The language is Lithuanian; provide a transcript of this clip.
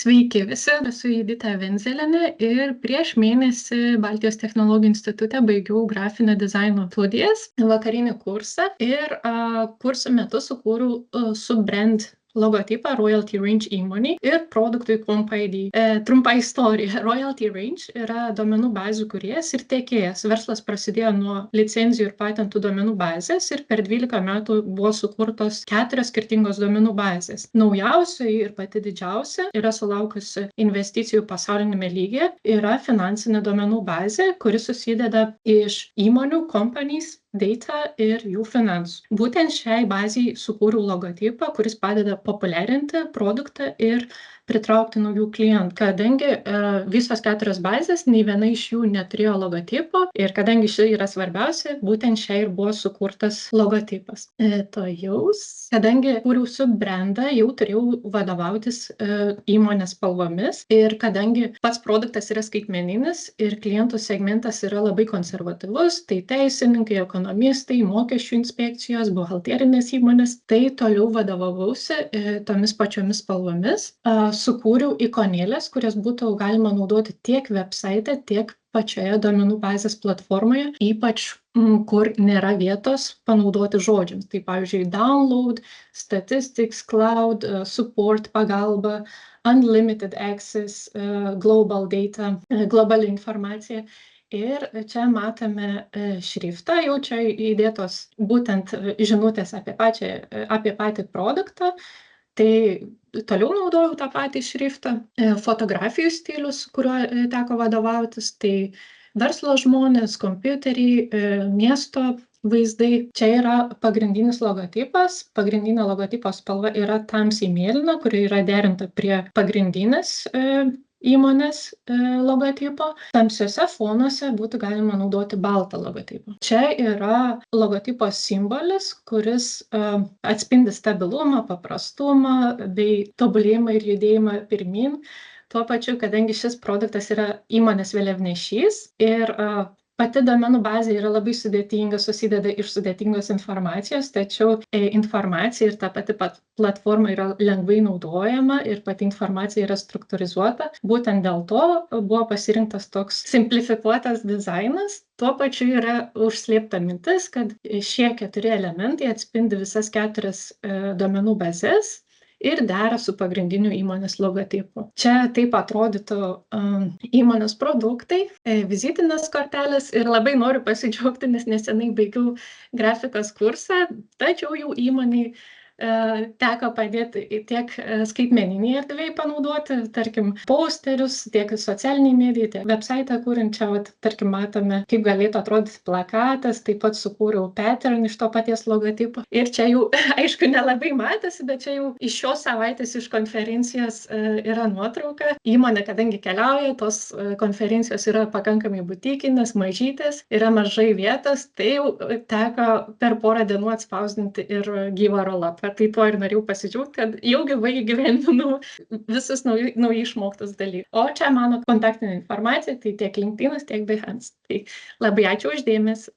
Sveiki visi, esu Judita Venzelienė ir prieš mėnesį Baltijos technologijų institute baigiau grafinio dizaino studijas, vakarinį kursą ir kurso metu sukūriau subbrand logotipą Royalty Range įmonei ir produktui Comp ID. Trumpa istorija. Royalty Range yra duomenų bazių kūrėjas ir tiekėjas. Verslas prasidėjo nuo licenzijų ir patentų duomenų bazės ir per 12 metų buvo sukurtos 4 skirtingos duomenų bazės. Naujausioji ir pati didžiausia yra sulaukusi investicijų pasaulinėme lygyje, yra finansinė duomenų bazė, kuri susideda iš įmonių, companies, data ir jų finansų. Būtent šiai bazei sukūriau logotipą, kuris padeda populiarinti produktą ir pritraukti naujų klientų. Kadangi visos 4 bazės, nei viena iš jų neturėjo logotipo ir kadangi ši yra svarbiausia, būtent šiai ir buvo sukurtas logotipas. Kadangi kūriau subbrandą, jau turėjau vadovautis įmonės spalvomis ir kadangi pats produktas yra skaitmeninis ir klientų segmentas yra labai konservatyvus, tai teisininkai, ekonomistai, mokesčių inspekcijos, buhalterinės įmonės, tai toliau vadovavausi tomis pačiomis spalvomis. Sukūriau ikonėlės, kurias būtų galima naudoti tiek website, tiek pačioje duomenų bazės platformoje, ypač kur nėra vietos panaudoti žodžiams. Tai pavyzdžiui, download, statistics, cloud, support, pagalba, unlimited access, global data, globali informacija. Ir čia matome šriftą, jau čia įdėtos būtent žinutės apie patį produktą. Tai toliau naudojau tą patį šriftą, fotografijų stilius, kuriuo teko vadovautis, tai verslo žmonės, kompiuteriai, miesto vaizdai. Čia yra pagrindinis logotipas. Pagrindinė logotipo spalva yra tamsiai mėlyna, kuri yra derinta prie pagrindinės įmonės logotipo. Tamsiuose fonuose būtų galima naudoti baltą logotipą. Čia yra logotipo simbolis, kuris atspindi stabilumą, paprastumą bei tobulėjimą ir judėjimą pirmyn. Tuo pačiu, kadangi šis produktas yra įmonės vėliavnešys ir pati duomenų bazė yra labai sudėtinga, susideda iš sudėtingos informacijos, tačiau informacija ir ta pati platforma yra lengvai naudojama ir pati informacija yra struktūrizuota. Būtent dėl to buvo pasirinktas toks simplifikuotas dizainas. Tuo pačiu yra užslėpta mintis, kad šie 4 elementai atspindi visas 4 duomenų bazes ir dera su pagrindiniu įmonės logotipu. Čia taip atrodytų įmonės produktai, vizitinės kortelės ir labai noriu pasidžiaugti, nes nesenai baigiau grafikos kursą, tačiau jau įmonei teko padėti tiek skaitmeninėje erdvėje panaudoti, tarkim, posterius, tiek socialiniai medijai, tiek website kuriant. Čia, tarkim, matome, kaip galėtų atrodyti plakatas, taip pat sukūriau pattern iš to paties logotipo. Ir čia jau, aišku, nelabai matėsi, bet čia jau iš šios savaitės iš konferencijos yra nuotrauka. Įmonė, kadangi keliauja, tos konferencijos yra pakankamai butikinės, mažytės, yra mažai vietos, tai jau teko per porą dienų atspausdinti ir gyvą roll-up. Tai tuo ir norėjau pasidžiaugti, kad jau gyvai įgyvendinau visus naujai išmoktus dalykus. O čia mano kontaktinė informacija, tai tiek LinkedInas, tiek Behance. Tai labai ačiū už dėmesį.